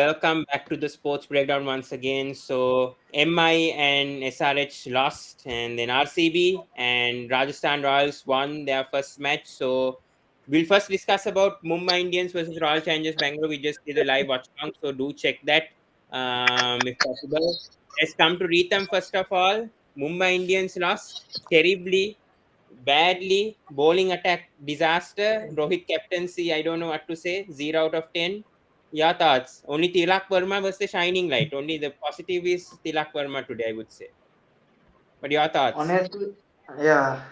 Welcome back to the sports breakdown once again. So MI and SRH lost, and then RCB and Rajasthan Royals won their first match. So we'll first discuss about Mumbai Indians versus Royal Challengers Bangalore. We just did a live watch along, so do check that if possible. Let's come to Rhythm first of all. Mumbai Indians lost terribly, badly. Bowling attack disaster. Rohit captaincy, I don't know what to say. 0 out of 10. Yeah, thoughts. Only Tilak Verma was the shining light. Only the positive is Tilak Verma today, I would say. But your thoughts? Honestly, yeah.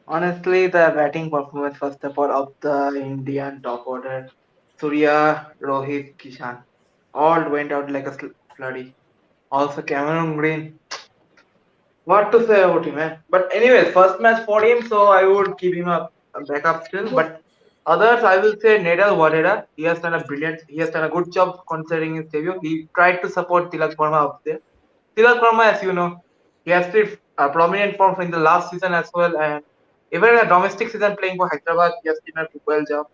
Honestly, the batting performance first of all of the Indian top order, Surya, Rohit, Kishan, all went out like a floody. Also, Cameron Green. What to say about him, man? But anyways, first match for him, so I would keep him a backup still. But others, I will say Nedal Wadera. He has done a brilliant. He has done a good job considering his debut. He tried to support Tilak Verma up there. Tilak Verma, as you know, he has played a prominent form in the last season as well, and even in a domestic season playing for Hyderabad, he has done a well job.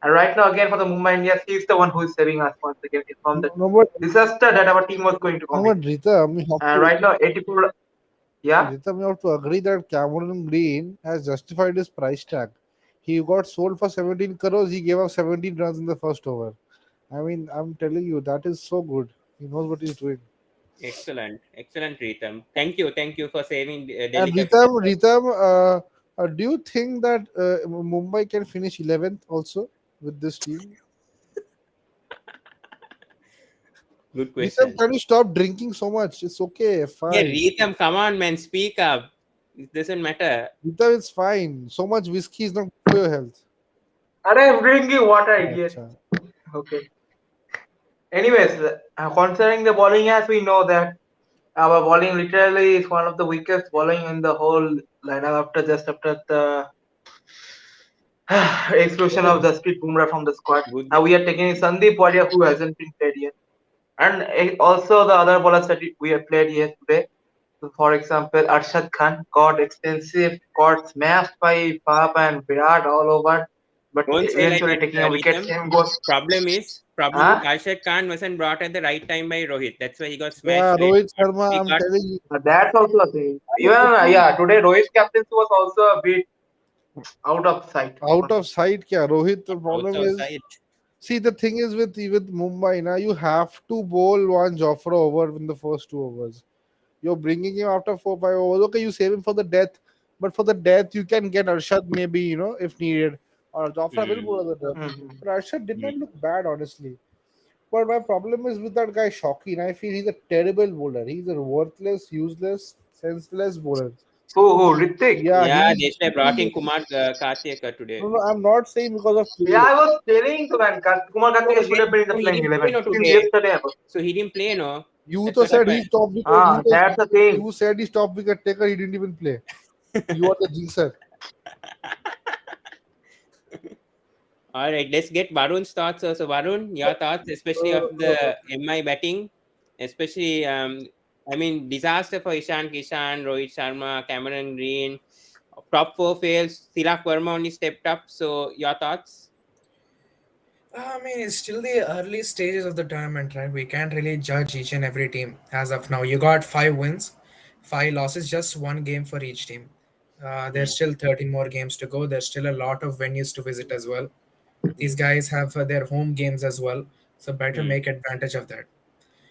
And right now, again for the Mumbai Indians, he is the one who is saving us once again from the No, but disaster that our team was going to no, commit. but Rhythm, you have And to right now, 84, yeah. Rhythm, you have to agree that Cameron Green has justified his price tag. He got sold for 17 crores. He gave up 17 runs in the first over. I mean, I'm telling you, that is so good. He knows what he's doing. Excellent. Excellent, Rhythm. Thank you. Thank you for saving And Delhi Capital. Do you think that Mumbai can finish 11th also with this team? Good Rhythm, question. can you stop drinking so much? It's okay, Yeah, fine. Rhythm, come on, man. Speak up. It doesn't matter. Rhythm, it's fine. So much whiskey is not good for your health. And I'm drinking water, idiot. Acha. Okay. Anyways, concerning the bowling, as we know that our bowling literally is one of the weakest bowling in the whole lineup after just after the exclusion of Jasprit Bumrah from the squad. Good. Now we are taking Sandeep Wadia who hasn't been played yet. And also the other bowlers that we have played here today. So for example, Arshad Khan got smashed by Papa and Virat all over, but Don't say like eventually that, taking a wicket. Rhythm. Same goes. Problem is Huh? Arshad Khan wasn't brought at the right time by Rohit. That's why he got Yeah, smashed late. Rohit Sharma, He I'm got telling you. That's also a thing. Even I think yeah, today Rohit's captaincy was also a bit out of sight out for of me. sight, kya Rohit. The out problem of is, sight. see, the thing is with Mumbai now, you have to bowl one Jofra over in the first 2 overs. You're bringing him after 4 5 overs. Okay, you save him for the death, but for the death you can get Arshad maybe if needed, or Jofra will Hmm. bowl at the death. Mhm. But Arshad did Hmm. not look bad honestly. But my problem is with that guy Shocking. I feel he's a terrible bowler. He's a worthless, useless, senseless bowler. Who? Ritik? Yeah, Yeah, he's they should have brought in Kumar Karthik no, today. no, I'm not saying because of Yeah, play. I was telling to man, Kumar So, Karthik should have been in the he playing didn't play 11 no since today. yesterday. So he didn't play no. You That's to what said happened. he's top wicket. Ah, that's the thing. You said he's top wicket taker. He didn't even play. You are the jinxer. All right, let's get Varun's thoughts. So Varun, your thoughts, especially of Uh, the MI batting, especially I mean disaster for Ishan Kishan, Rohit Sharma, Cameron Green. Top four fails. Tilak Verma only stepped up. So your thoughts? I mean, it's still the early stages of the tournament, right? We can't really judge each and every team as of now. You got 5 wins, 5 losses, just one game for each team. There's Hmm. still 13 more games to go. There's still a lot of venues to visit as well. These guys have their home games as well, so better Hmm. make advantage of that.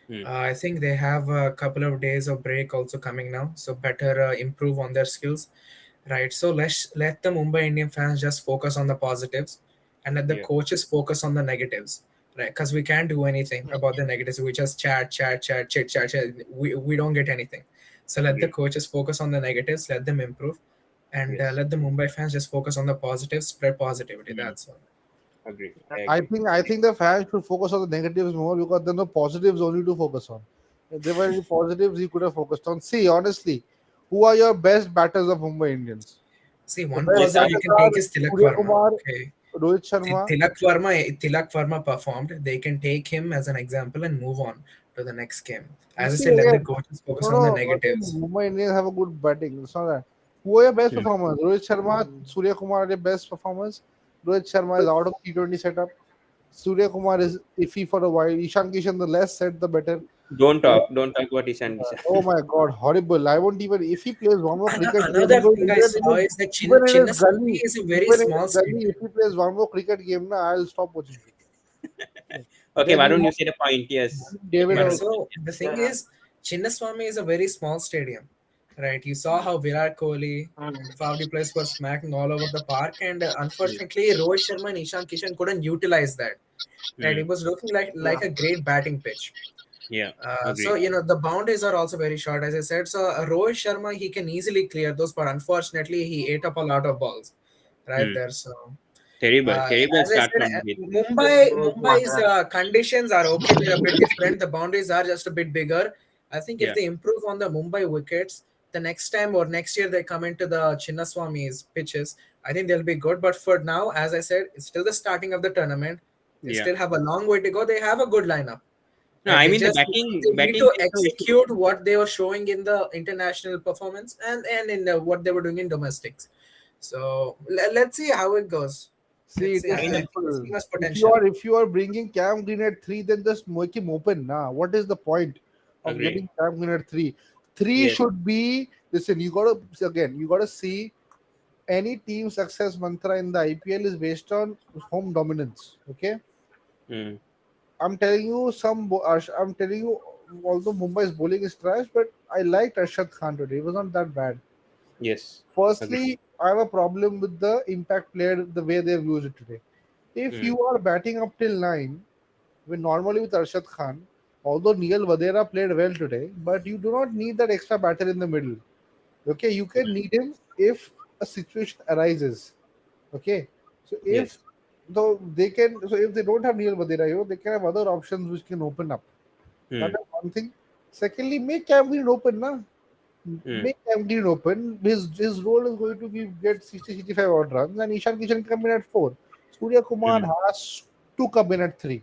Hmm. I think they have a couple of days of break also coming now, so better improve on their skills, right? So let the Mumbai Indian fans just focus on the positives, and let the Yeah. coaches focus on the negatives, right? Because we can't do anything about the negatives. We just chat, chit chat. We don't get anything. So let the Agree. coaches focus on the negatives, let them improve, and Yes. let the Mumbai fans just focus on the positives, spread positivity. Hmm. That's all. Agree. I I agree. think I think the fans should focus on the negatives more because there are no positives only to focus on. If there were any positives, you could have focused on. See, honestly, who are your best batters of Mumbai Indians? See, The one best Let's positive start. you batters can are take is Tilak Surya Varma. Kumar, Okay, Rohit Sharma. Tilak Varma performed. They can take him as an example and move on to the next game. You As I see said, let the again, coaches focus no, on the no. Again, negatives. Mumbai Indians have a good batting. It's not that. Who are your best Hmm. performers? Rohit Sharma, Surya Kumar are your best performers. Rohit Sharma is out of T20 setup. Surya Kumar is iffy for a while. Ishan Kishan, the less said, the better. Don't talk about Ishan Kishan. Oh my God, horrible! I won't even. If he plays one more cricket game, Another thing I saw is that even in his Chinnaswamy gully, is a very even in small his gully, stadium. if he plays one more cricket game, na, I'll stop watching cricket. Okay, Then Varun, you you said a point. Yes, have get David your Yeah, point. also. so the thing Yeah. is, Chinnaswamy is a very small stadium, right? You saw how Virat Kohli, Mm. Favdi players were smacking all over the park, and Mm, unfortunately, Rohit Sharma and Ishan Kishan couldn't utilize that. Right, it mm, was looking like Yeah. a great batting pitch. yeah, So agree. the boundaries are also very short, as I said. So Rohit Sharma, he can easily clear those, but unfortunately, he ate up a lot of balls right Mm. there. So Terrible, terrible as I start said, from Rohit. Mumbai's conditions are okay. They're a bit different. The boundaries are just a bit bigger. I think if Yeah. they improve on the Mumbai wickets, the next time or next year they come into the Chinnaswamy's pitches, I think they'll be good. But for now, as I said, it's still the starting of the tournament. They Yeah. still have a long way to go. They have a good lineup. No, Right? I They mean the just batting they need batting to is no issue. execute what they were showing in the international performance and in what they were doing in domestics. So let's see how it goes. See, Let's it see. is I mean I the think this simple. team has If you potential. are if you are bringing Cam Green at three, then just make him open. Nah, what is the point of agree. getting Cam Green at three? Three Yes. should be. Listen, you gotta see any team success mantra in the IPL is based on home dominance. Okay, Mm. I'm telling you I'm telling you, although Mumbai's bowling is trash, but I liked Arshad Khan today. He was not that bad. Yes. Agree. Firstly, I have a problem with the impact player, the way they've used it today. If Mm. you are batting up till 9, when normally with Arshad Khan, although Neil Vadera played well today, but you do not need that extra batter in the middle. Okay, you can need him if a situation arises. Okay, so if Yes. so if they don't have Neil Vadera, they can have other options which can open up. That Mm. is one thing. Secondly, make Cameron open, na. Mm. Make Cameron open. His role is going to be get 60-65 odd runs, and Ishan Kishan come in at 4. Surya Kumar Mm. has to come in at 3.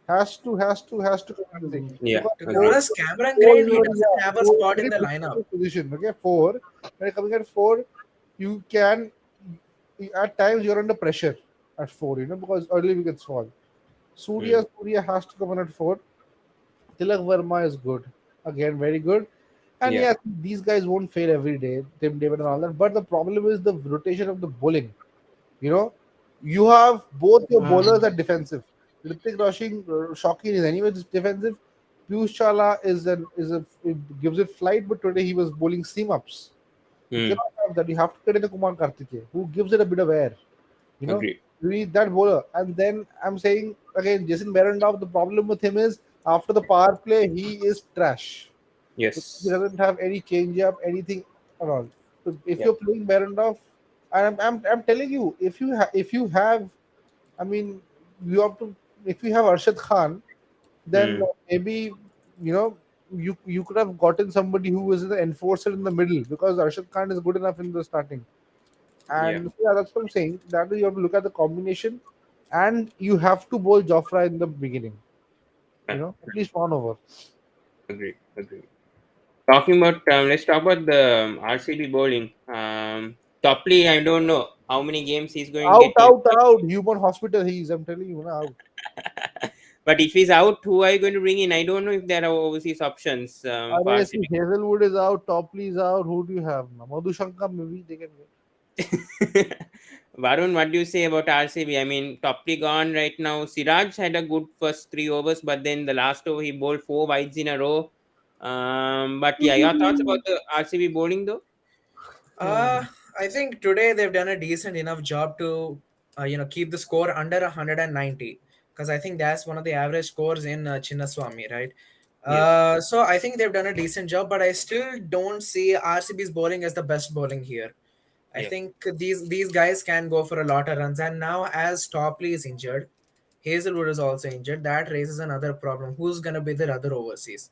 Has to come in at 3 Mm. Yeah. because To be 4 Agree. honest, Cameron four Green, is he already, doesn't have a 4 is spot in already the lineup. predictable position. Okay, 4 when you're coming at 4, you can at times you're under pressure at 4. Because early wickets fall. Mm. Surya has to come in at 4. Tilak Verma is good. Again, very good. And Yeah. yeah, these guys won't fail every day, Tim David and all that. But the problem is the rotation of the bowling. You know, you have both your Mm. bowlers are defensive. Ritik Roshan, Shocking is anyway defensive. Piyush Chawla it gives it flight, but today he was bowling seam ups. You Mm. cannot have that. You have to get in the Kumar Kartike, who gives it a bit of air. You know, Agree. you need that bowler. And then I'm saying again, Jason Behrendorff, the problem with him is after the power play, he is trash. Because he Yes. doesn't have any change up, anything at all. So if Yeah. you're playing Behrendorff, and I'm telling you, if you have, I mean, you have to, if you have Arshad Khan, then Mm. maybe, you know, you could have gotten somebody who is the enforcer in the middle because Arshad Khan is good enough in the starting. Yeah. And yeah, that's what I'm saying. That you have to look at the combination, and you have to bowl Jofra in the beginning. At least one over. Agree. Agree. Talking about let's talk about the RCB bowling. Topley, I don't know how many games he's going to Out, get in. out, out. Human hospital. He is. I'm telling you, out. But if he's out, who are you going to bring in? I don't know if there are overseas options for See, RCB. Hazelwood is out. Topley is out. Who do you have now? Madhushankar, maybe they can get. Varun, what do you say about RCB? I mean, Topley gone right now. Siraj had a good first 3 overs, but then the last over he bowled 4 wides in a row. But yeah, your thoughts about the RCB bowling though? Uh, I think today they've done a decent enough job to, keep the score under 190 because I think that's one of the average scores in Chinnaswamy, right? Yes, So I think they've done a decent job, but I still don't see RCB's bowling as the best bowling here. I yeah, think these guys can go for a lot of runs, and now as Topley is injured, Hazelwood is also injured. That raises another problem. Who's gonna be the other overseas?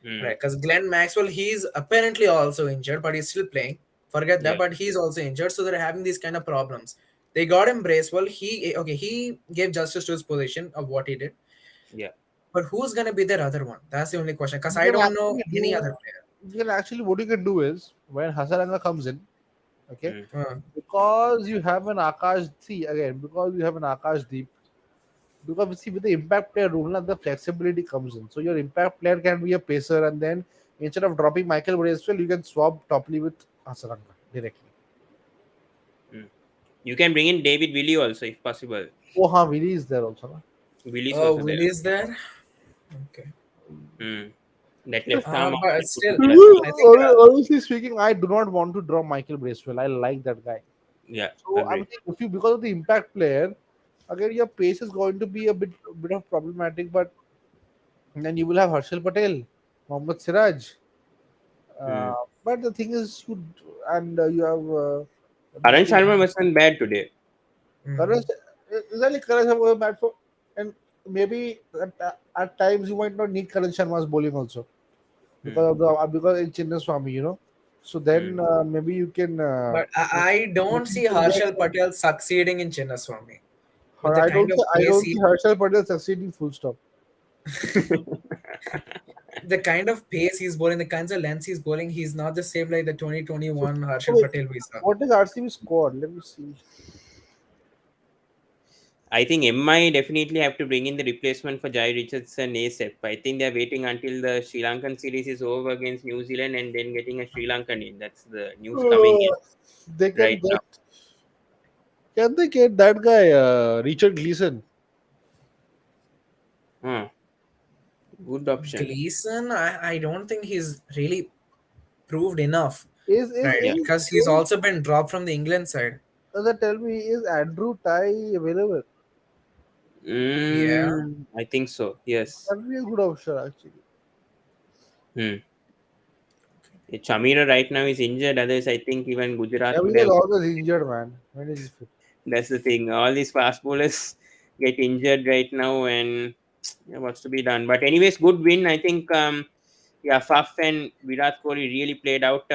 mm, Right, because Glenn Maxwell, he's apparently also injured, but he's still playing. Forget that, yeah, but he's also injured, so they're having these kind of problems. They got him Bracewell. He gave justice to his position of what he did, yeah. but who's gonna be their other one? That's the only question. Because You I can don't know actually any do. other player. What you can do is when Hasaranga comes in, okay, Mm, Uh, because you have an Akash. See again, because you have an Akash Deep. Because see, with the impact player rule, now the flexibility comes in. So your impact player can be a pacer, and then instead of dropping Michael Bracewell, you can swap Topley with Hasaranga directly. Mm. You can bring in David Willie also if possible. Oh, ha, Willie is there also. Na? Willie's Oh, also there. Willie is there. Okay. Mm. That left arm But option could be still, plus I plus. think. Honestly speaking, I do not want to drop Michael Bracewell. I like that guy. Yeah, So I'm agreed. saying if you because of the impact player, again your pace is going to be a bit of problematic, but then you will have Harshal Patel, Mohammad Siraj. Mm. But the thing is, you have this Karan thing. Sharma wasn't bad today. Karan, Mhm. exactly, Karan Sharma was bad for, and maybe at times you might not need Karan Sharma's bowling also Mm. because it's Chinnaswamy, you know. So Mm. then maybe you can But I don't maybe you see can get. Harshal Patel succeeding in Chinnaswamy with the kind of I pace don't he see Harshal Patel succeeding. Full stop. the kind of pace he's bowling, the kinds of lengths he's bowling, he's not the same like the So 2021 Harshal wait, Patel we saw. what is RCB squad? Let me see. I think MI definitely have to bring in the replacement for Jai Richardson ASAP. I think they're waiting until the Sri Lankan series is over against New Zealand and then getting a Sri Lankan in. That's the news coming Uh, in they right now. can they get that guy Richard Gleason? Huh. Good option. Gleason, I don't think he's really proved enough, Is is right? Yeah. is, Because he's is also been dropped from the England side. does that tell me is Andrew Ty available? Yeah. I think so. Yes. That would be a good option actually. Hmm. Chamira right now is injured. Others, I think even Yeah, Gujarat he would is have. always injured, man. When is he fit? That's the thing. All these fast bowlers get injured right now, and yeah, what's to be done? But anyways, good win. I think. Yeah, Faf and Virat Kohli really played out.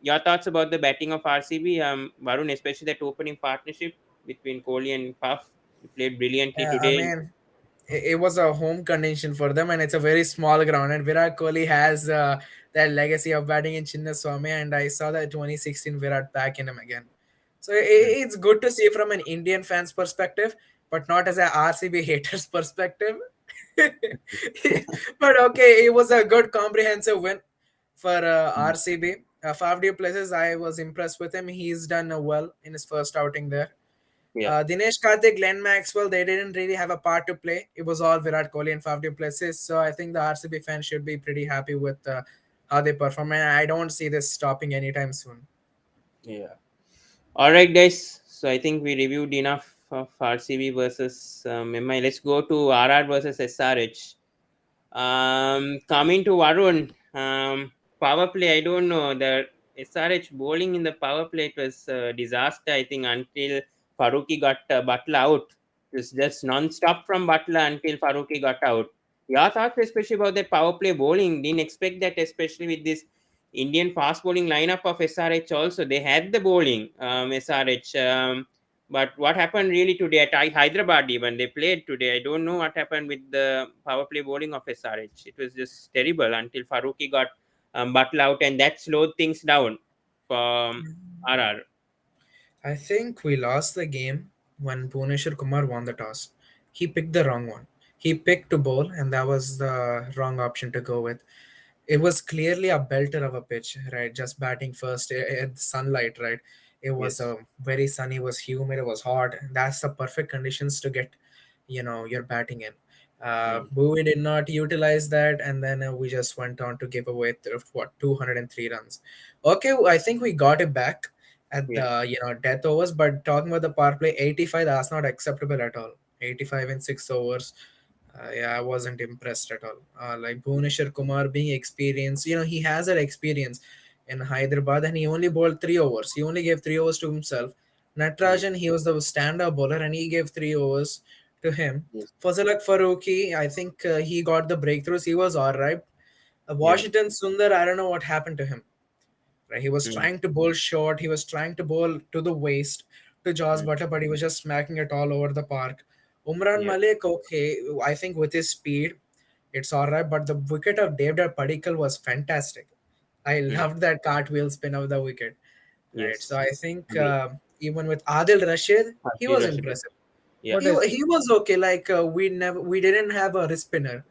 Your thoughts about the batting of RCB? Varun, especially that opening partnership between Kohli and Faf. He played brilliantly I today. mean, it was a home condition for them, and it's a very small ground. And Virat Kohli has that legacy of batting in Chinnaswamy, and I saw that 2016 Virat back in him again. So Hmm. it's good to see from an Indian fan's perspective, but not as a RCB haters perspective. But okay, it was a good comprehensive win for RCB. 5 places, I was impressed with him. He's done well in his first outing there. Yeah, Dinesh Karthik, Glenn Maxwell, they didn't really have a part to play. It was all Virat Kohli and 5 places. So I think the RCB fans should be pretty happy with how they perform. And I don't see this stopping anytime soon. yeah. All right, guys. So I think we reviewed enough of RCB versus MI. Let's go to RR versus SRH. Coming to Varun, power play. I don't know the SRH bowling in the power play. It was a disaster. I think until Faruqi got Butler out. It was just non-stop from Butler until Faruqi got out. Your thoughts, especially about that power play bowling? Didn't expect that, especially with this Indian fast bowling lineup of SRH. Also, they had the bowling SRH. But what happened really today at Hyderabad, even they played today, I don't know what happened with the power play bowling of SRH. It was just terrible until Faruqi got Butler out, and that slowed things down for RR. I think we lost the game when Bhuneshwar Kumar won the toss. He picked the wrong one. He picked to bowl, and that was the wrong option to go with. It was clearly a belter of a pitch, right? Just batting first at sunlight, right? It was Yes. very sunny, it was humid, it was hot. That's the perfect conditions to get, your batting in. Mm. Bowie did not utilize that, and then we just went on to give away 203 runs. Okay, I think we got it back at Yeah. the death overs, but talking about the power play, 85, that's not acceptable at all. 85 in 6 overs. Yeah, I wasn't impressed at all. Like Bhuneshwar Kumar being experienced, he has that experience in Hyderabad, and he only bowled 3 overs. He only gave 3 overs to himself. Mm. Natrajan, he was the stand-up bowler, and he gave 3 overs to him. Yes. Fazalak Farooqi, I think he got the breakthroughs. He was all right. Yeah. Washington Sundar, I don't know what happened to him. Right, he was Mm. trying to bowl short. He was trying to bowl to the waist to Jaws Mm. Butler, but he was just smacking it all over the park. Umran Yeah. Malik, okay, I think with his speed, it's all right. But the wicket of Devdar Padikkal was fantastic. I Mm. loved that cartwheel spin of the wicket. Right, so Yes. I think Agree. even with Adil Rashid, he Harshil was Rashid. impressive. Yeah. But he was okay. Like we didn't have a wrist spinner,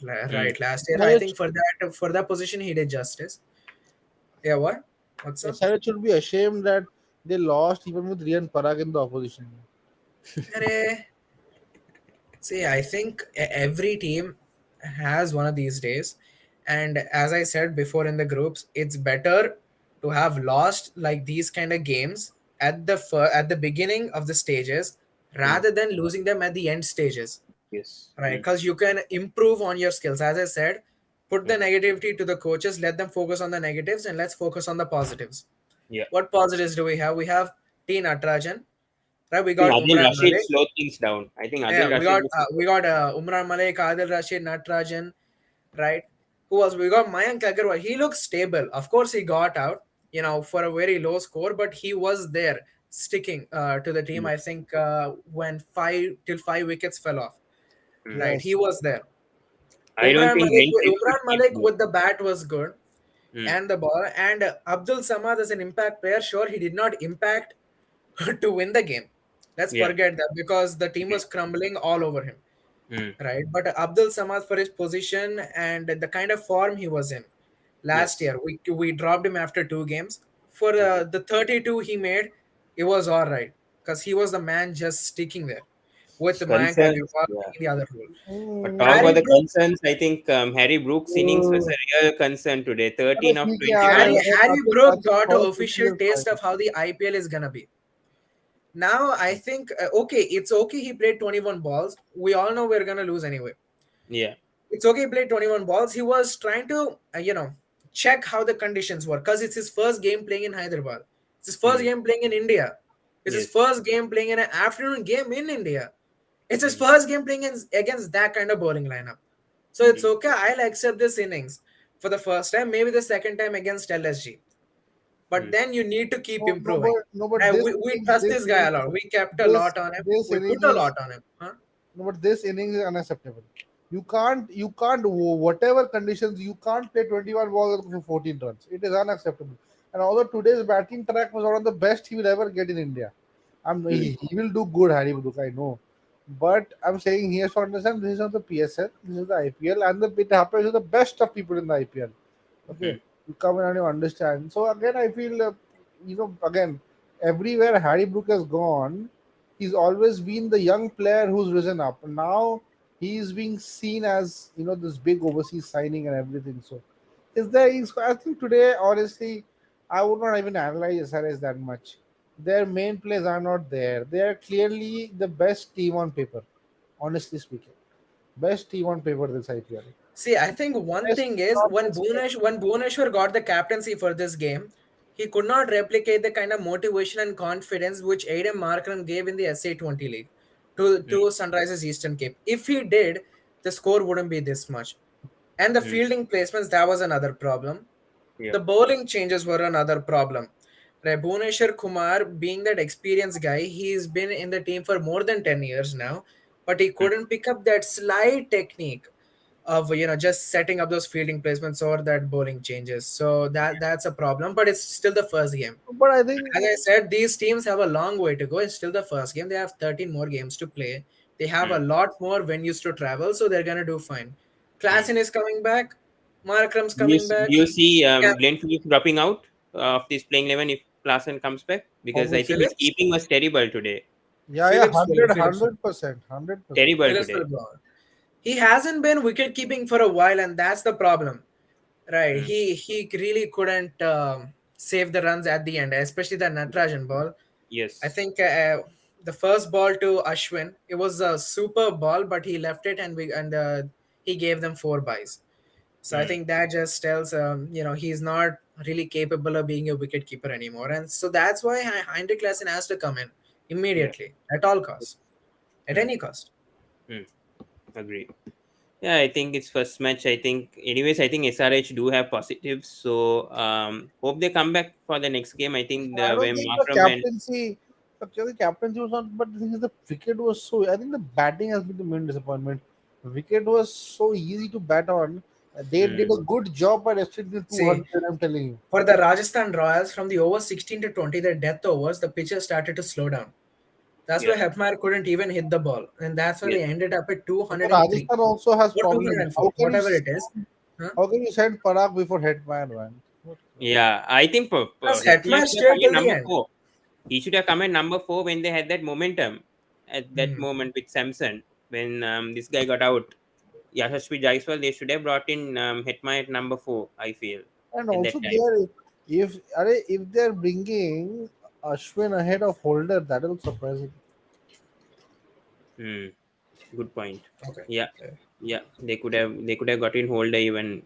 Mm. right, last year. I SRH, think for that position he did justice. Yeah, what? What's up? SRH should be ashamed that they lost even with Rian Parag in the opposition. Arey, see, I think every team has one of these days, and as I said before in the groups, it's better to have lost like these kind of games at the beginning of the stages Mm. rather than losing them at the end stages, Yes. right? Mm. Because you can improve on your skills. As I said, put the Mm. negativity to the coaches, let them focus on the negatives, and let's focus on the positives. Yeah. What positives do we have? We have T Natrajan, right? We I think got Adil Umran Rashid Malik. slowed things down. I think Yeah, Adil Rashid was we got Umran Malik, Adil Rashid, Natrajan, right? Who was we got Mayank Agarwal? He looks stable. Of course, he got out, for a very low score, but he was there sticking to the team. Mm. I think when five wickets fell off, Mm. right? He Yes. was there. I don't think Winfield should Umran keep Malik going. with the bat was good Mm. and the ball, and Abdul Samad as an impact player. Sure, he did not impact to win the game. Let's Yeah. forget that because the team Okay. was crumbling all over him, Mm. right? But Abdul Samad for his position and the kind of form he was in last Yes. year, we dropped him after 2 games. For Okay. the 32 he made, it was all right because he was the man just sticking there with Mayank Concerns. Agarwal Yeah. in the other role. But Mm, talk Harry about the Brook, concerns. I think Harry Brooks' innings was uh, a real concern today. अरे 13 of ठीक है यार, 21. Harry Atif Brook Atif got an first official inning is taste fine. of how the IPL is gonna be. Now I think okay, it's okay. He played 21 balls. We all know we're gonna lose anyway. Yeah. It's okay. He played 21 balls. He was trying to check how the conditions were because it's his first game playing in Hyderabad. It's his first Mm. game playing in India. It's his Yes. first game playing in an afternoon game in India. It's his Mm. first game playing against that kind of bowling lineup. So it's Mm. okay. I'll accept this innings for the first time, maybe the second time against LSG. But Mm. then you need to keep No, no, improving. no, but And this we innings, trust this guy a lot. We kept a this lot on him. this We put innings a is lot on him. Huh? no, but this innings is unacceptable. You can't whatever conditions you can't play 21 balls for 14 runs. It is unacceptable. And although today's batting track was one of the best he will ever get in India, Mm. he will do good, Harry Brook, I know. But I'm saying he has to understand this is not the PSL, this is the IPL, and it happens to the best of people in the IPL. Okay, Mm. you come in and you understand. So again, I feel again, everywhere Harry Brook has gone, he's always been the young player who's risen up. Now he's being seen as this big overseas signing and everything. So is there? I think today, honestly, I would not even analyze SRS that much. Their main players are not there. They are clearly the best team on paper. Honestly speaking, best team on paper this IPL. See, I think one Best, thing is not just When Bhuvneshwar got the captaincy for this game, he could not replicate the kind of motivation and confidence which Aiden Markram gave in the SA20 League Mm. to Sunrisers Eastern Cape. If he did, the score wouldn't be this much. And the Mm. fielding placements, that was another problem. Yeah. The bowling changes were another problem. Right, Bhuvneshwar Kumar, being that experienced guy, he's been in the team for more than 10 years now, but he Mm. couldn't pick up that slight technique of just setting up those fielding placements or that bowling changes. So that's a problem, but it's still the first game. but I think As I said, these teams have a long way to go. It's still the first game. They have 13 more games to play. They have a Mm. lot more venues to travel, so they're gonna do fine. Mm. Klassen is coming back. Markram's Do you coming back. do you see Yeah, Glenn Phillips dropping out of this playing 11 if Klaasen comes back? Because I think obviously, his Phillips. keeping was terrible today. yeah, Phillips will. 100, Phillips will. 100%, 100%. Terrible Phillips today. will go on. He hasn't been wicket keeping for a while, and that's the problem. Right, Mm. he really couldn't save the runs at the end, especially the Natrajan ball. I Yes. think the first ball to Ashwin, it was a super ball, but he left it and he gave them 4 byes. So I Mm. think that just tells he's not really capable of being a wicket keeper anymore, and so that's why Heinrich Lassen has to come in Yeah. immediately at all costs, at Mm. any cost. Mm. Agreed. Yeah, I think it's first match. I think, anyways, I think SRH do have positives. So hope they come back for the next game. I think I don't when think the Markram and captaincy, the captaincy was not, but the thing is, the wicket was so. I think the batting has been the main disappointment. The wicket was so easy to bat on. They did mm, a good job by restricting to See, 200. I'm telling you. for the Rajasthan Royals, from the over 16 to 20, the death overs, the pitches started to slow down. That's why Yeah, Hepmar couldn't even hit the ball, and that's why yes. they ended up at But 203 Rajasthan also has or problem. 204, whatever it is. Huh? How can you send Parag before Hitman, man? What? Yeah, I think Because Hitman Hetman should have stayed come in till the number end. 4. He should have come in number 4 when they had that momentum at that Hmm. moment with Samson when this guy got out. Yashasvi Jaiswal, they should have brought in Hitman at number 4, I feel, And at that also, time. if they're bringing Ashwin ahead of Holder, that will surprise me. Hmm. Good point. Okay. Yeah, Yeah. yeah. They could have got in Holder even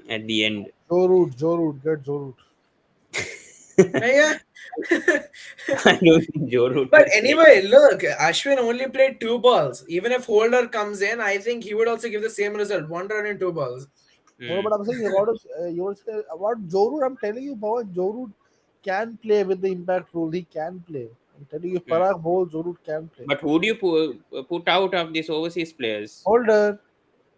at the end. Joe Root, get Joe Root. Yeah. I don't think Joe Root But will play. anyway, look, Ashwin only played 2 balls. Even if Holder comes in, I think he would also give the same result: 1 run in 2 balls. No, Hmm. but I'm saying about Joe Root. I'm telling you, Pawan, Joe Root can play with the impact rule. He can play. I'm telling you, if Hmm. Parag bowls, Joe Root can play. But who do you put out of these overseas players? Holder,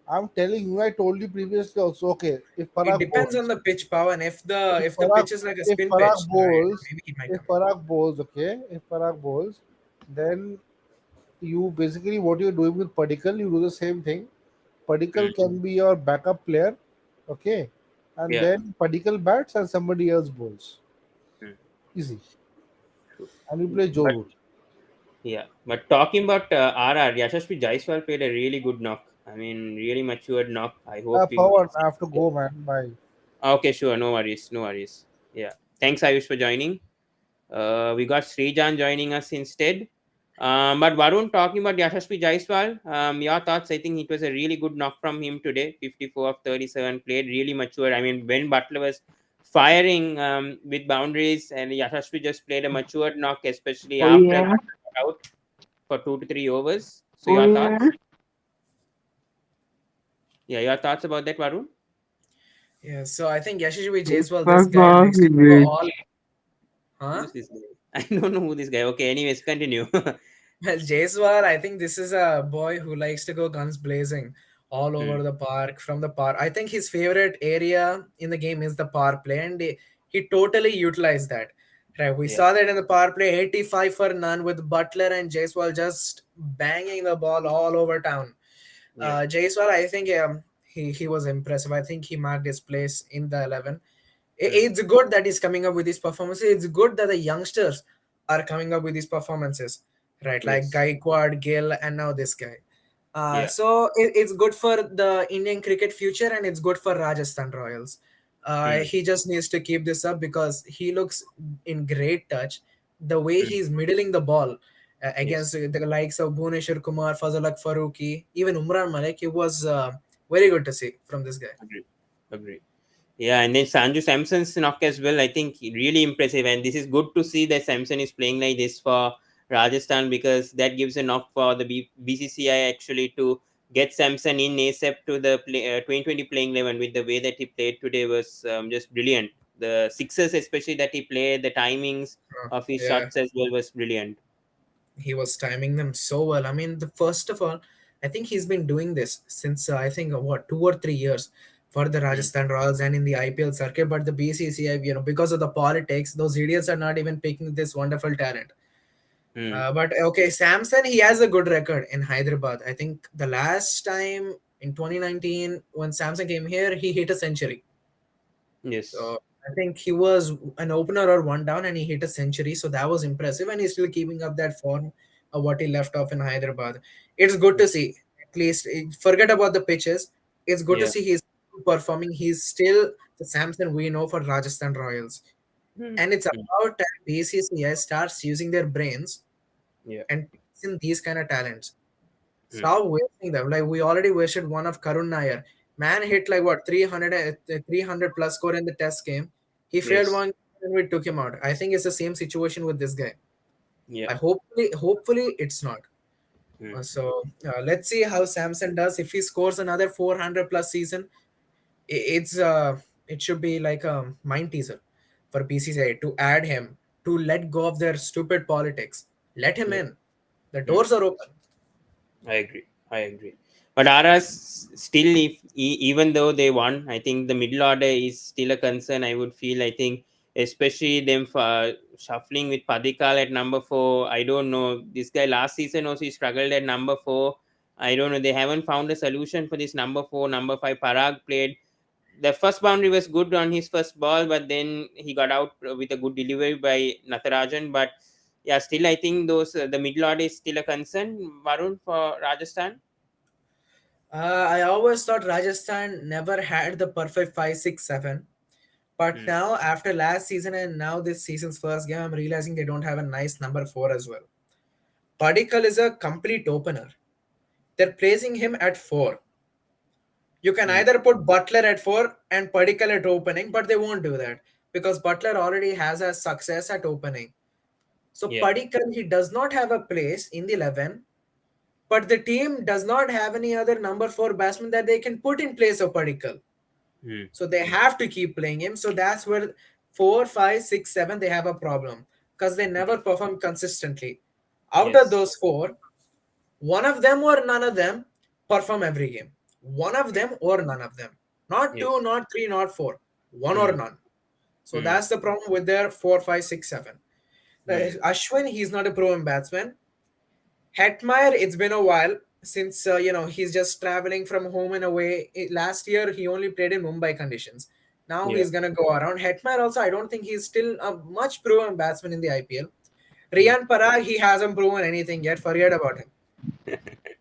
I'm telling you, I told you previously also. Okay, if It Parag depends on bowls, the pitch power, and if the if if the Parag pitch is like a if spin Parag pitch, right? bowls, Maybe he might if come in. Parag bowls, okay, if Parag bowls, then you basically what you're doing with Padikkal, you do the same thing. Hmm. Padikkal can be your backup player, okay, and Yeah. then Padikkal bats and somebody else bowls. Hmm. Easy, True. and you play Joe But Root. yeah, but talking about RR, Yashasvi Jaiswal played a really good knock. I mean, really matured knock. I hope he. Pawan, I have to go, man. Bye. Okay, sure. No worries. No worries. Yeah. Thanks, Ayush, for joining. We got Srijan joining us instead. But Varun, talking about Yashasvi Jaiswal, your thoughts? I think it was a really good knock from him today. 54 of 37 played, really mature. I mean, when Butler was firing with boundaries, and Yashasvi just played a matured knock, especially Oh after yeah, Butler got out for 2 to 3 overs. So, oh your yeah. thoughts? Yeah, your thoughts about that, Varun? Yeah, so I think Yashashvi Jaiswal, this First guy ball, likes he to go did. all. Huh? Who's this guy? I don't know who this guy. Okay, anyways, continue. Well, Jaiswal, I think this is a boy who likes to go guns blazing all Hmm. over the park, from the park. I think his favorite area in the game is the power play, and he totally utilized that. Right, we Yeah. saw that in the power play, 85 for none with Butler and Jaiswal just banging the ball all over town. Yeah. Jaiswal, I think he was impressive. I think he marked his place in the 11. Hmm. It's good that he's coming up with these performances. It's good that the youngsters are coming up with these performances, right? Like Yes. Gaikwad, Gill, and now this guy. Yeah. So it's good for the Indian cricket future, and it's good for Rajasthan Royals. Hmm. He just needs to keep this up because he looks in great touch. The way Hmm. he's middling the ball against Yes. the likes of Bhuneshwar Kumar, Fazalak Faruqi, even Umran Malik, it was very good to see from this guy. Agree. Agree. Yeah, and then Sanju Samson's knock as well. I think really impressive, and this is good to see that Samson is playing like this for Rajasthan because that gives a knock for the BCCI actually to get Samson in ASAP to the 2020 playing 11 with the way that he played today was just brilliant. The sixes, especially that he played, the timings of his Yeah. shots as well was brilliant. He was timing them so well. I mean, the first of all, I think he's been doing this since I think what 2 or 3 years for the Mm. Rajasthan Royals and in the IPL circuit. But the BCCI, because of the politics, those idiots are not even picking this wonderful talent. Mm. But okay, Samson, he has a good record in Hyderabad. I think the last time in 2019 when Samson came here, he hit a century. Yes. So I think he was an opener or one down and he hit a century. So that was impressive. And he's still keeping up that form of what he left off in Hyderabad. It's good to see. At least forget about the pitches. It's good to Yeah. see he's performing. He's still the Samson we know for Rajasthan Royals. Mm. And it's Mm. about time BCCI starts using their brains Yeah. and picks in these kind of talents. Mm. Stop wasting them. Like we already wasted one of Karun Nair. Man hit like what 300, 300 plus score in the test game. He failed Yes. one and we took him out. I think it's the same situation with this guy. Yeah. I hopefully it's not. Mm. So let's see how Samson does. If he scores another 400 plus season, it should be like a mind teaser for BCCI to add him, to let go of their stupid politics. Let him Yeah. in. The Mm. doors are open. I agree. I agree. But RS still, if even though they won, I think the middle order is still a concern. I would feel. I think especially them shuffling with Padikal at number 4. I don't know. This guy last season also he struggled at number 4. I don't know. They haven't found a solution for this number 4, number 5. Parag played. The first boundary was good on his first ball, but then he got out with a good delivery by Natarajan. But yeah, still I think those the middle order is still a concern. Varun for Rajasthan. I always thought Rajasthan never had the perfect 5, 6, 7. But Hmm. now, after last season and now this season's first game, I'm realizing they don't have a nice number 4 as well. Padikal is a complete opener. They're placing him at 4. You can Hmm. either put Butler at 4 and Padikal at opening, but they won't do that because Butler already has a success at opening. So Yeah. Padikal, he does not have a place in the 11, but the team does not have any other number 4 batsman that they can put in place of Padikal. Hmm. So they have to keep playing him. So that's where 4, 5, 6, 7 they have a problem because they never perform consistently. Out of Yes. those 4, one of them or none of them perform every game. One of them or none of them. Not two, Yes. not three, not four. One or Hmm. none. So Hmm. that's the problem with their 4, 5, 6, 7. Hmm. Ashwin, he's not a proven batsman. Hetmeyer, it's been a while since he's just traveling from home and away. Last year he only played in Mumbai conditions. Now Yeah. he's gonna go around. Hetmeyer also, I don't think he's still a much proven batsman in the IPL. Hmm. Riyan Parag, he hasn't proven anything yet. Forget about him.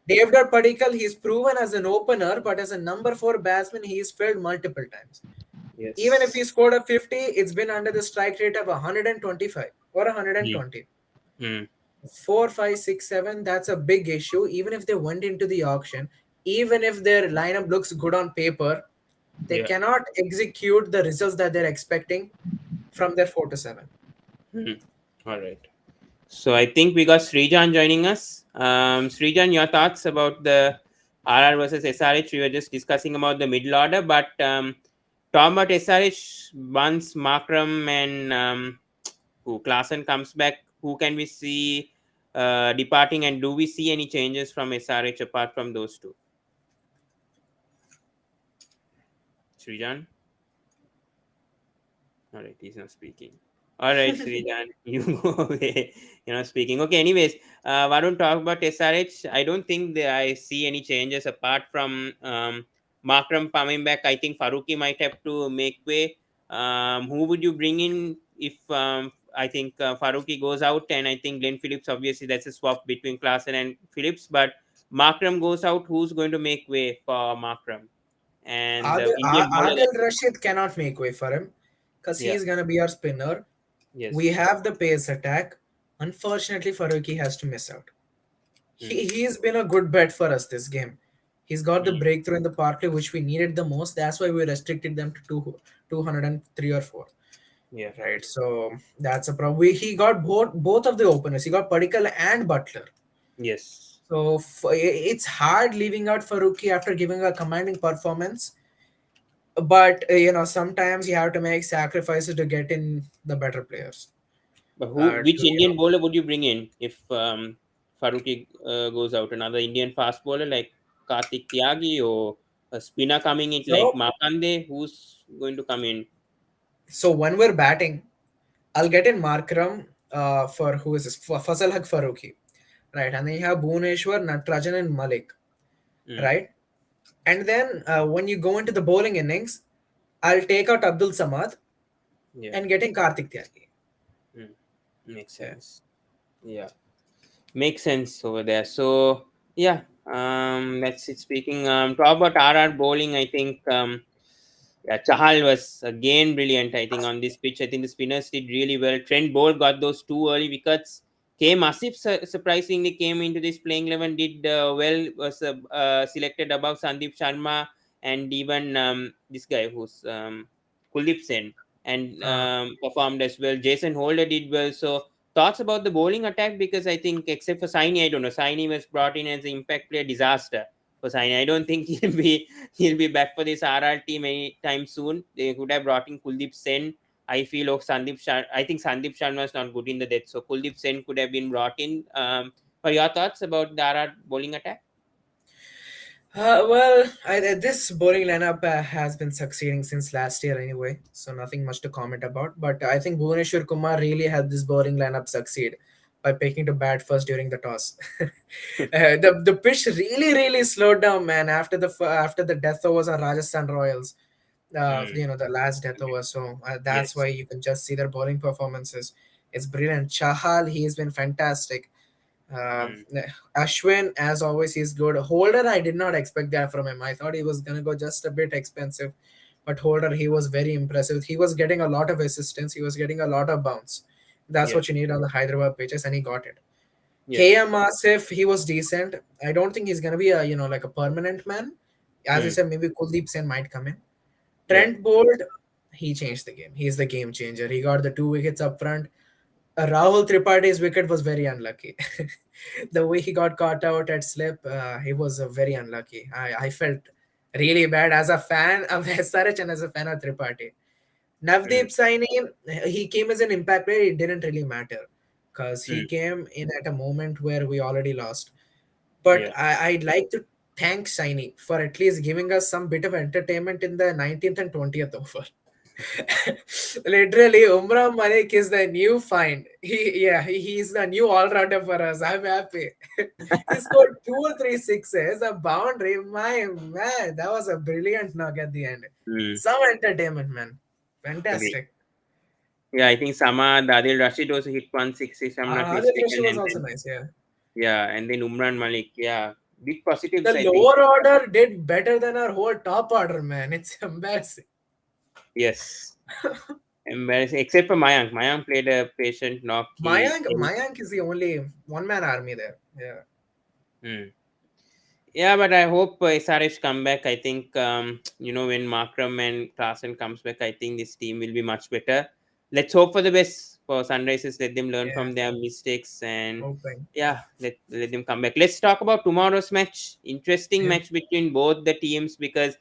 Devdutt Padikkal, he's proven as an opener, but as a number 4 batsman, he's failed multiple times. Even if he Yes. scored a 50, it's been under the strike rate of 125 or Hmm. 120. Hmm. 4, 5, 6, 7, that's a big issue. Even if they went into the auction, even if their lineup looks good on paper, they Yeah. cannot execute the results that they're expecting from their 4 to 7. Hmm. All right. So I think we got Srijan joining us. Srijan, your thoughts about the RR versus SRH? We were just discussing about the middle order, but talking about SRH, once Markram and who Klaasen comes back, who can we see departing, and do we see any changes from SRH apart from those two? Srijan? All right, he's not speaking. All right, Srijan, you go away. You're not speaking. Okay, anyways, why don't talk about SRH? I don't think that I see any changes apart from Markram coming back. I think Faruqi might have to make way. Who would you bring in if I think Faruqi goes out, and I think Glenn Phillips, obviously, that's a swap between Klaasen and Phillips, but Markram goes out, who's going to make way for Markram? And the Indian bowler, like, Adil Rashid cannot make way for him because yeah, he's going to be our spinner. We yes. have the pace attack. Unfortunately, Faruqi has to miss out. Hmm. He's been a good bet for us this game. He's got the Hmm. breakthrough in the park which we needed the most. That's why we restricted them to 203 or 4. Yeah. Right. So that's a problem. He got both of the openers. He got Padikkal and Butler. Yes. So it's hard leaving out Faruqi after giving a commanding performance. But sometimes you have to make sacrifices to get in the better players. But who? To Which Indian bowler would you bring in if Faruqi goes out? Another Indian fast bowler like Kartik Tyagi, or a spinner coming in like so Markande? Who's going to come in? so when we're batting, I'll get in Markram for who is this? Fazal Haq Faruqi, right? And then you have Bhuneshwar, Natarajan, and Malik, Hmm. right? And then when you go into the bowling innings, I'll take out Abdul Samad Yeah. and getting Kartik Tyagi. Hmm. Makes Yeah. sense. Yeah. Makes sense over there. So yeah, that's it. Speaking. Talk about RR bowling. I think yeah, Chahal was again brilliant. I think on this pitch, I think the spinners did really well. Trent Bolt got those two early wickets. Came Asif surprisingly came into this playing 11, did well. Was selected above Sandeep Sharma and even this guy who's Kuldeep Sen, and Uh, performed as well. Jason Holder did well. So thoughts about the bowling attack, because I think except for Saini, I don't know. Saini was brought in as an impact player, disaster for Saini. I don't think he'll be back for this RR team anytime soon. They could have brought in Kuldeep Sen. I feel I think Sandeep Sharma is not good in the death, so Kuldeep Sen could have been brought in. For your thoughts about the RR bowling attack? This bowling lineup has been succeeding since last year anyway, so nothing much to comment about. But I think Bhuvneshwar Kumar really helped this bowling lineup succeed by picking to bat first during the toss. The pitch really slowed down, man, after the death overs on Rajasthan Royals. Mm. The last death over. So that's Yes. why you can just see their bowling performances. It's brilliant. Chahal, he has been fantastic. Uh, Mm. Ashwin, as always, he's good. Holder, I did not expect that from him. I thought he was gonna go just a bit expensive, but Holder, he was very impressive. He was getting a lot of assistance. He was getting a lot of bounce. That's Yeah. what you need on the Hyderabad pitches, and he got it. KM Yes. Asif, he was decent. I don't think he's gonna be a like a permanent man. As you Mm. said, maybe Kuldeep Sen might come in. Yeah. Trent Bolt, he changed the game. He's the game changer. He got the 2 wickets up front. Rahul Tripaঠি's wicket was very unlucky. The way he got caught out at slip, he was very unlucky. I felt really bad as a fan of SRH and as a fan of Tripathi. Mm. Navdeep Saini, he came as an impact player. It didn't really matter because he Mm. came in at a moment where we already lost. But Yeah. I'd like to thank Saini for at least giving us some bit of entertainment in the 19th and 20th over. Literally, Umrah Malik is the new find. He's the new all-rounder for us. I'm happy. He scored 2 or 3 sixes, a boundary. My man, that was a brilliant knock at the end. Mm. Some entertainment, man. Agree. Fantastic. Yeah, I think Samad, Adil Rashid also hit 160, if I'm not Adil Rashi mistaken. was And also then, nice, yeah. yeah, and then Umran Malik. Yeah, big positives, The I think. lower order did better than our whole top order, man. It's embarrassing. Yes. Embarrassing. Except for Mayank. Mayank played a patient knock. Mayank is the only one-man army there. Yeah. Hmm. Yeah, but I hope SRH come back. I think when Markram and Klaasen comes back, I think this team will be much better. Let's hope for the best for Sunrisers. Let them learn Yeah. from their mistakes and Hoping. yeah, let them come back. Let's talk about tomorrow's match. Interesting Yeah. match between both the teams because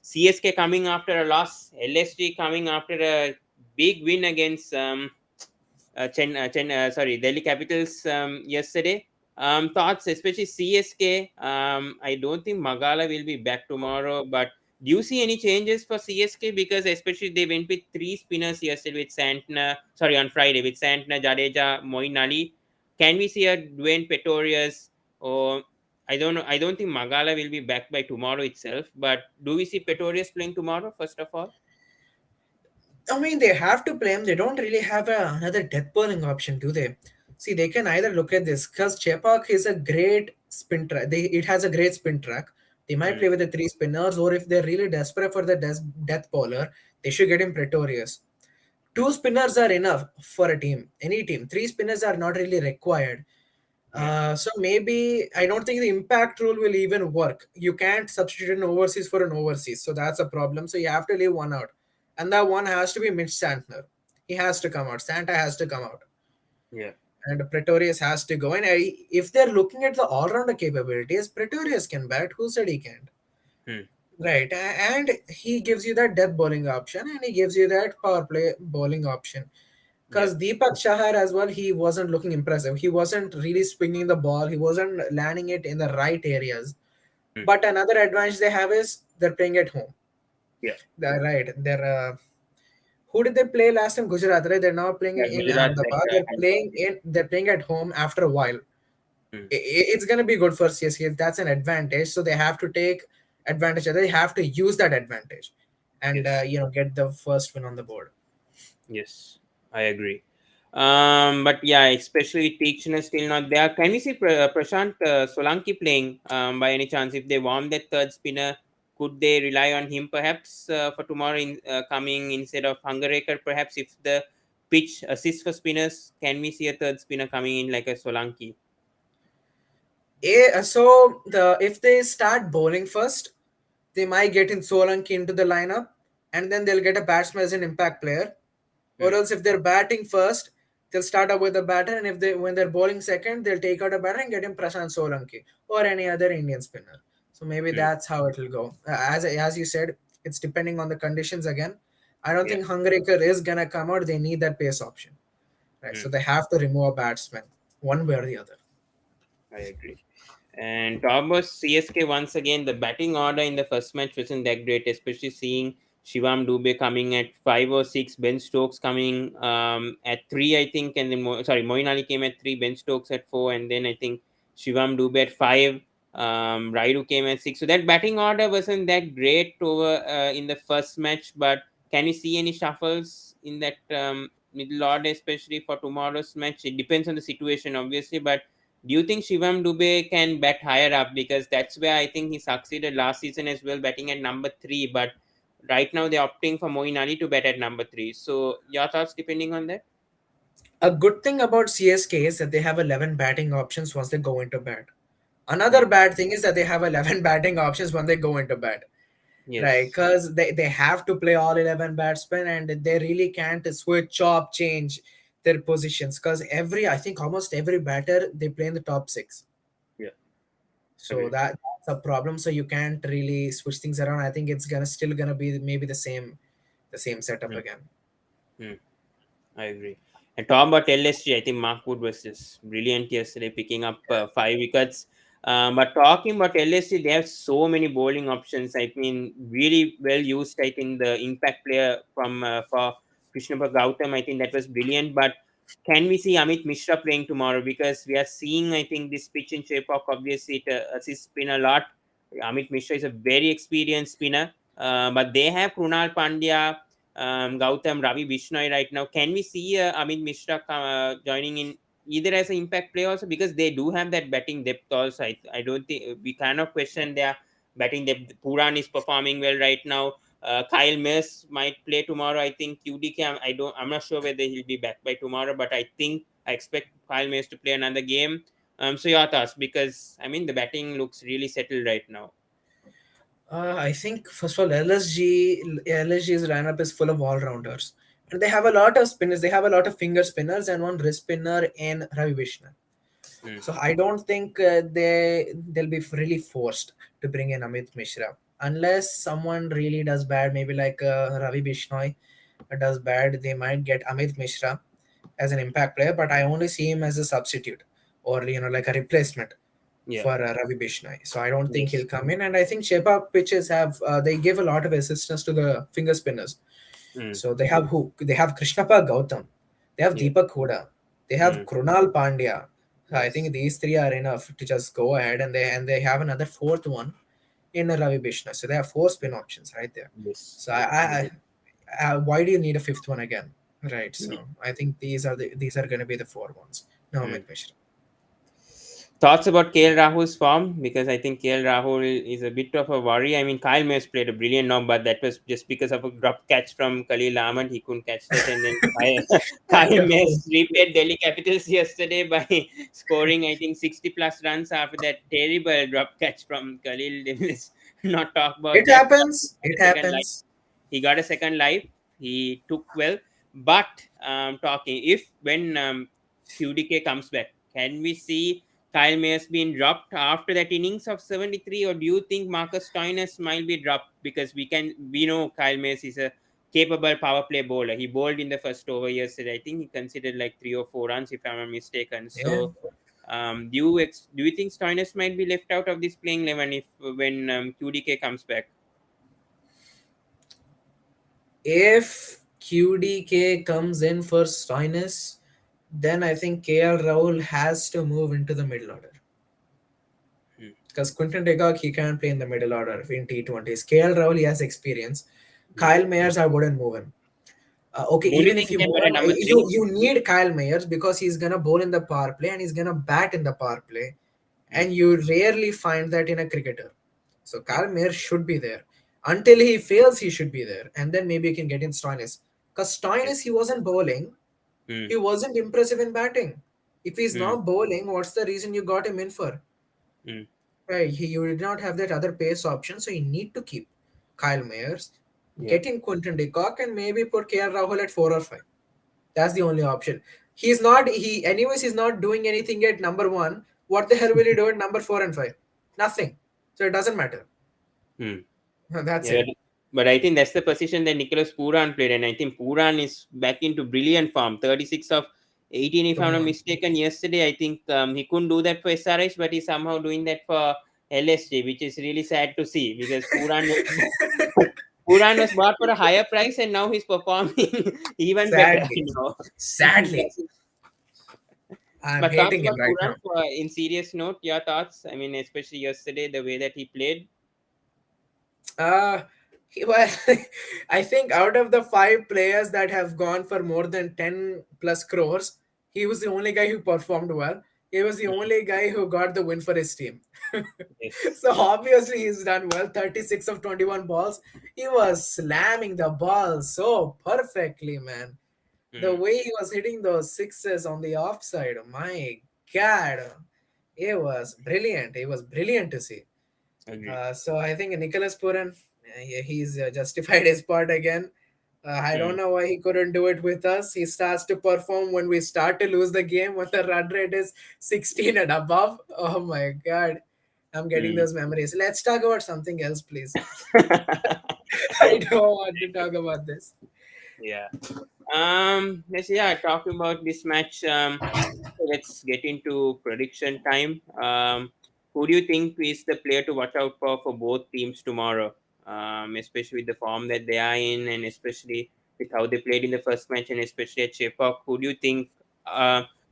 CSK coming after a loss, LSG coming after a big win against Delhi Capitals yesterday. Thoughts, especially CSK. I don't think Magala will be back tomorrow, but do you see any changes for CSK? Because especially they went with three spinners yesterday with on Friday with Santner, Jadeja, Moin Ali. Can we see a Dwayne Pretorius or I don't know. I don't think Magala will be back by tomorrow itself, but do we see Pretorius playing tomorrow, first of all? I mean, they have to play him. They don't really have another death bowling option, do they? See, they can either look at this because Chepak is a great spin track. It has a great spin track. They might Hmm. play with the three spinners, or if they're really desperate for the death bowler, they should get him Pretorius. Hmm. Two spinners are enough for a team, any team. Three spinners are not really required. Yeah. So maybe I don't think the impact rule will even work. You can't substitute an overseas for an overseas, so that's a problem. So you have to leave one out, and that one has to be Mitch Santner. He has to come out. Santa has to come out, Yeah. and Pretorius has to go. And if they're looking at the all-rounder capabilities, Pretorius can bat. Who said he can't? Hmm. Right, and he gives you that death bowling option, and he gives you that power play bowling option. Yeah. Because Deepak Chahar as well, he wasn't looking impressive. He wasn't really swinging the ball. He wasn't landing it in the right areas. Hmm. But another advantage they have is they're playing at home. Yeah. They're right. Who did they play last time? Gujarat, right? They're now playing Yeah, in Gujarat Ahmedabad. and They're playing at home after a while. Hmm. It's gonna be good for CSK. That's an advantage. So they have to take advantage of it. They have to use that advantage, and Yes, get the first win on the board. yes, I agree. But yeah, especially Teachner still not there. Can we see Prashant Solanki playing by any chance? If they warm that third spinner, could they rely on him perhaps for tomorrow coming instead of Hungarekar? Perhaps if the pitch assists for spinners, can we see a third spinner coming in like a Solanki? So if they start bowling first, they might get in Solanki into the lineup, and then they'll get a batsman as an impact player. Or Hmm. else, if they're batting first, they'll start out with a batter, and if they when they're bowling second, they'll take out a batter and get him Prashant Solanki or any other Indian spinner. So maybe Hmm. that's how it'll go. As you said, it's depending on the conditions again. I don't Yeah. think Hungarekar is gonna come out. They need that pace option, right? Hmm. So they have to remove a batsman one way or the other. I agree. And talk about CSK once again. The batting order in the first match wasn't that great, especially seeing Shivam Dube coming at 5 or 6, Ben Stokes coming at 3, I think, and then Moeen Ali came at 3, Ben Stokes at 4, and then I think Shivam Dube at 5. Raidu came at 6. So that batting order wasn't that great over in the first match. But can we see any shuffles in that middle order, especially for tomorrow's match? It depends on the situation, obviously, but do you think Shivam Dube can bat higher up? Because that's where I think he succeeded last season as well, batting at number 3. But right now they're opting for Moeen Ali to bat at number 3. So your thoughts depending on that? A good thing about CSK is that they have 11 batting options once they go into bat. Another Hmm. bad thing is that they have 11 batting options when they go into bat. Right, Yes. because they have to play all 11 batsmen and they really can't switch, chop, change their positions because I think almost every batter they play in the top six. Yeah. So Agree. that's a problem. So you can't really switch things around. I think it's gonna be maybe the same setup Hmm. again. Hmm. I agree. And talking about LSG, I think Mark Wood was just brilliant yesterday, picking up 5 wickets. But talking about LSG, they have so many bowling options. I mean, really well used. I think the impact player from for Krishnappa Gautam, I think that was brilliant. But can we see Amit Mishra playing tomorrow? Because we are seeing, I think, this pitch in Chepauk, obviously, it assists spin a lot. Amit Mishra is a very experienced spinner. But they have Krunal Pandya, Gautam, Ravi Bishnoi right now. Can we see Amit Mishra joining in either as an impact player also, because they do have that batting depth also. I don't think we cannot question their batting depth. Puran is performing well right now. Kyle Mills might play tomorrow. I think QDK. I'm not sure whether he'll be back by tomorrow, but I expect Kyle Mills to play another game. So your thoughts, because I mean the batting looks really settled right now. I think first of all, LSG's lineup is full of all rounders, and they have a lot of spinners. They have a lot of finger spinners and one wrist spinner in Ravi Vishnu. Mm, So I don't think they'll be really forced to bring in Amit Mishra unless someone really does bad. Maybe like Ravi Bishnoi does bad, they might get Amit Mishra as an impact player. But I only see him as a substitute or like a replacement yeah. for Ravi Bishnoi. So I don't think Yes. he'll come in. And I think Shepa pitches have they give a lot of assistance to the finger spinners. Mm, So they have who? They have Krishnappa Gautam. They have yeah. Deepak Huda. They have Mm, Krunal Pandya. So I yes. think these three are enough to just go ahead, and they have another fourth one in Ravi Bishnoi. So they have four spin options right there. Yes. So why do you need a fifth one again? Right. So I think these are going to be the four ones. No, Mm. Amit Mishra. Thoughts about KL Rahul's form? Because I think KL Rahul is a bit of a worry. I mean, Kyle Mayers played a brilliant knock, but that was just because of a drop catch from Khalil Ahmed. He couldn't catch that. And then Kyle Mayers repaid Delhi Capitals yesterday by scoring, I think, 60 plus runs after that terrible drop catch from Khalil. Let's not talk about It that. happens. The It second life. happens. He got a second life. He took well. But talking, if when QDK comes back, can we see Kyle Mayers being dropped after that innings of 73, or do you think Marcus Stoinis might be dropped? Because we know Kyle Mayers is a capable power play bowler. He bowled in the first over yesterday. I think he considered like 3 or 4 runs, if I'm not mistaken. Yeah. So, do you think Stoinis might be left out of this playing 11 if when QDK comes back? If QDK comes in for Stoinis, then I think KL Rahul has to move into the middle order. Hmm. Because Quinton de Kock, he can't play in the middle order in T20s. KL Rahul, he has experience. Hmm. Kyle Mayers, I wouldn't move him. Okay, Who do you even think if he you can move bat at him, number you 3? you need Kyle Mayers because he's gonna bowl in the power play and he's gonna bat in the power play, Hmm. and you rarely find that in a cricketer. So Yeah. Kyle Mayers should be there. Until he fails, he should be there, and then maybe you can get in Stoinis. Because Yeah. Stoinis, he wasn't bowling, Hmm. he wasn't impressive in batting. If he's Hmm. not bowling, what's the reason you got him in for? Hmm. Right, you did not have that other pace option, so you need to keep Kyle Mayers, Yeah. get in Quinton de Kock, and maybe put KL Rahul at 4 or 5. That's the only option. He's not doing anything at number one. What the hell will he do at number 4 and 5? Nothing. So it doesn't matter. Hmm. That's Yeah, it. but I think that's the position that Nicholas Puran played, and I think Puran is back into brilliant form. 36 of 18, if I'm Don't not want. mistaken, yesterday. I think he couldn't do that for SRH, but he's somehow doing that for LSG, which is really sad to see because Puran was bought for a higher price and now he's performing even better. Sadly, sadly, I'm But talking hating him about right Puran, now. in serious note, your thoughts? I mean, especially yesterday, the way that he played. Uh, well, I think out of the five players that have gone for more than 10 plus crores, he was the only guy who performed well. He was the Mm, only guy who got the win for his team. yes. So obviously he's done well. 36 of 21 balls. He was slamming the ball so perfectly, man. The Mm, way he was hitting those sixes on the offside, my God, it was brilliant. It was brilliant to see. agree. So I think Nicholas Puran, he's justified his part again. I don't Mm, know why he couldn't do it with us. He starts to perform when we start to lose the game when the run rate is 16 and above. Oh my God. I'm getting mm. those memories. Let's talk about something else, please. I don't want to talk about this. Yeah. Let's yeah, talking about this match. Let's get into prediction time. Who do you think is the player to watch out for both teams tomorrow? Especially with the form that they are in, and especially with how they played in the first match, and especially at Chepauk. Who do you think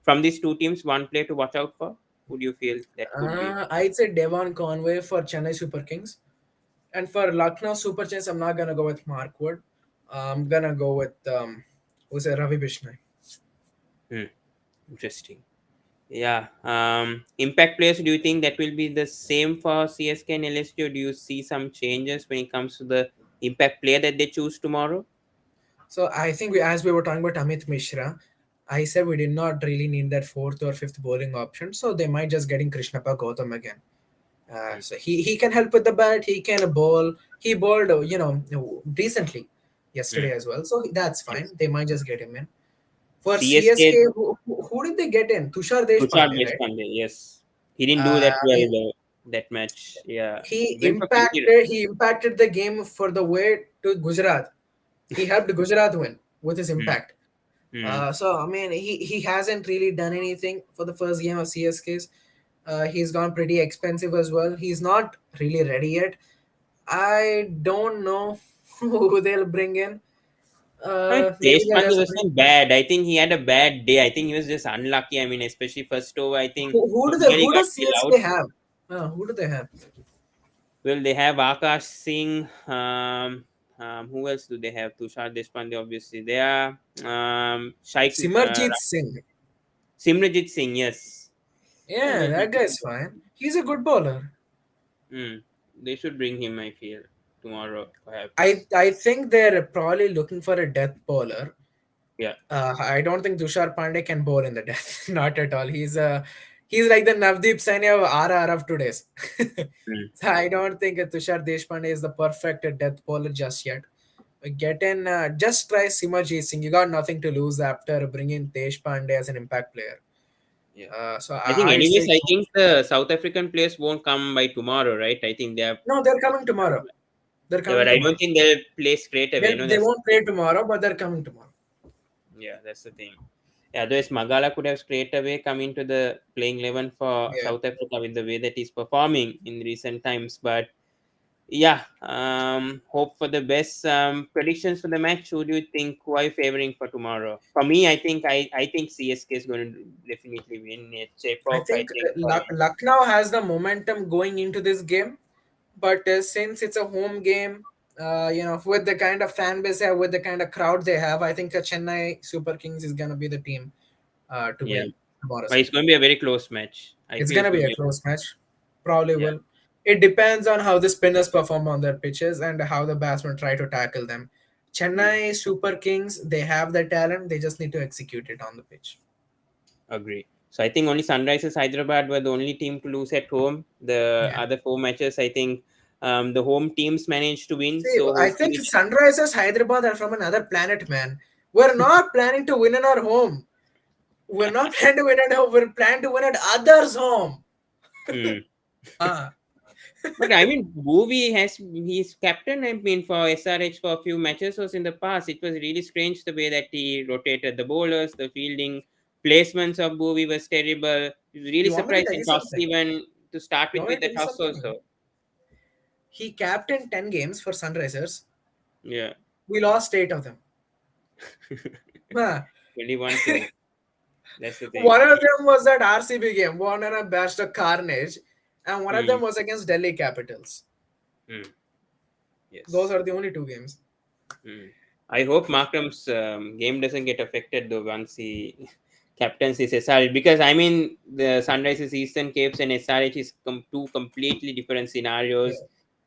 from these two teams, one player to watch out for? Who do you feel that could be? I'd say Devon Conway for Chennai Super Kings. And for Lucknow Super Giants, I'm not gonna go with Mark Wood. I'm gonna go with who's it, Ravi Bishnoi. Hmm, interesting. Yeah. Impact players, do you think that will be the same for CSK and LSG, or do you see some changes when it comes to the impact player that they choose tomorrow? So I think as we were talking about Amit Mishra, I said we did not really need that fourth or fifth bowling option, so they might just getting Krishnappa Gautam again. Mm, So he can help with the bat. He can bowl. He bowled decently mm, yesterday as well, so that's fine. yes. They might just get him in. For CSK, CSK, who did they get in? Tushar Tushar Deshpande, right? Deshpande, yes. He didn't do that I well mean, that match. Yeah. he He went for 50. impacted the game for the way to Gujarat. He helped Gujarat win with his Mm, impact. mm. So I mean, he hasn't really done anything for the first game of CSK's. He's gone pretty expensive as well. He's not really ready yet. I don't know who they'll bring in. Maybe they'll Deshpande just bring. wasn't bad. I think he had a bad day. I think he was just unlucky. I mean, especially first over, I think he nearly Who got does killed out. CSK have? Who do they have? Well, they have Akash Singh. Who else do they have? Tushar Deshpande, obviously. They are Simarjeet Singh. Simranjit Singh. Yes. Yeah, Yeah, maybe. that guy's fine. He's a good bowler. Mm. They should bring him, I feel, tomorrow, I perhaps. I think they're probably looking for a death bowler. Yeah. I don't think Tushar Pandey can bowl in the death. Not at all. He's like the Navdeep Saini of RR of today's. Mm. So I don't think Tushar Deshpande is the perfect death bowler just yet. Get in, just try Simajit Singh. You got nothing to lose after bringing Deshpande as an impact player. Yeah. So I think, I'd anyways, say I think the South African players won't come by tomorrow, right? I think they are. no. They're coming tomorrow. They're Yeah, but coming I tomorrow. don't think they'll play straight away. They won't play tomorrow, but they're coming tomorrow. Yeah, that's the thing. Yeah, otherwise Magala could have straight away come into the playing 11 for Yeah. South Africa with the way that he's performing in recent times. But yeah, hope for the best. Predictions for the match. Who do you think? Who are you favoring for tomorrow? For me, I think CSK is going to definitely win. It's I Chepauk. I think think. Lucknow has the momentum going into this game, but since it's a home game, with the kind of fan base they have, with the kind of crowd they have, I think Chennai Super Kings is gonna be the team to Yeah, win tomorrow's but it's game. going to be a very close match. I It's feel it's gonna going be to a be. close match, probably Yeah. will. It depends on how the spinners perform on their pitches and how the batsmen try to tackle them. Mm. Chennai Super Kings, they have the talent, they just need to execute it on the pitch. Agree. So I think only Sunrisers Hyderabad were the only team to lose at home. The Yeah. other four matches, I think, the home teams managed to win. See, So I think hopefully, Sunrisers Hyderabad are from another planet, man. We're not planning to win in our home. We're not planning to win at home. We're planning to win at others' home. hmm. Ah, But I mean, Bhuvi he's captain. I mean, for SRH for a few matches was in the past. It was really strange the way that he rotated the bowlers, the fielding. Placements of Bowie was terrible. It was really You want me to tell surprising. you Toss something? even to start You with want me to the tell you toss something? also. He captained 10 games for Sunrisers. Yeah. We lost 8 of them. Huh. 21 to 1. That's the thing. One of them was that RCB game, one and a best of carnage, and one of Hmm. them was against Delhi Capitals. Hmm. Those Yes. are the only 2 games. Hmm. I hope Markram's game doesn't get affected though once he captains his SRH, because I mean the Sunrisers Eastern Capes and SRH is two completely different Yeah. scenarios.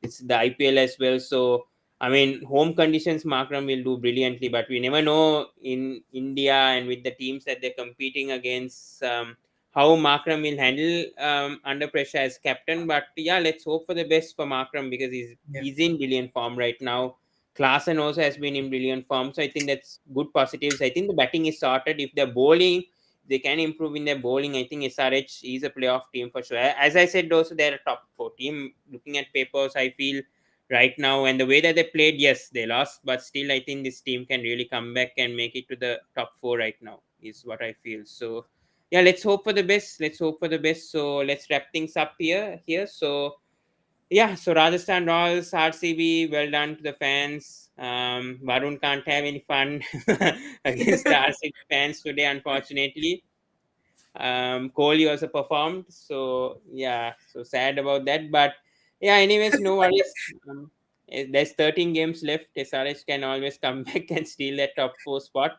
It's the IPL as well, so I mean home conditions Markram will do brilliantly, but we never know in India and with the teams that they're competing against, how Markram will handle under pressure as captain. But yeah, let's hope for the best for Markram because Yeah. he's in brilliant form right now. Klaasen also has been in brilliant form. So I think that's good positives. I think the batting is sorted. If they're bowling, they can improve in their bowling. I think SRH is a playoff team for sure. As I said, also they're a top four team. Looking at papers, I feel right now and the way that they played, yes, they lost, but still I think this team can really come back and make it to the top four right now, is what I feel. So yeah, let's hope for the best. Let's hope for the best. So let's wrap things up here. So yeah, so Rajasthan Royals, RCB, well done to the fans. Varun can't have any fun against the RCB fans today, unfortunately. Kohli also performed, so yeah, so sad about that. But yeah, anyways, no worries. There's 13 games left. SRH can always come back and steal that top four spot.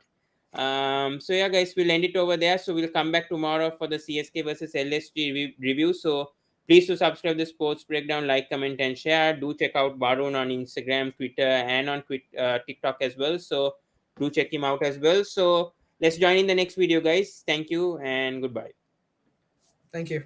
So yeah, guys, we'll end it over there. So we'll come back tomorrow for the CSK versus LSG review. So please to subscribe the Sports Breakdown, like, comment, and share. Do check out Barun on Instagram, Twitter, and on TikTok as well. So do check him out as well. So let's join in the next video, guys. Thank you and goodbye. Thank you.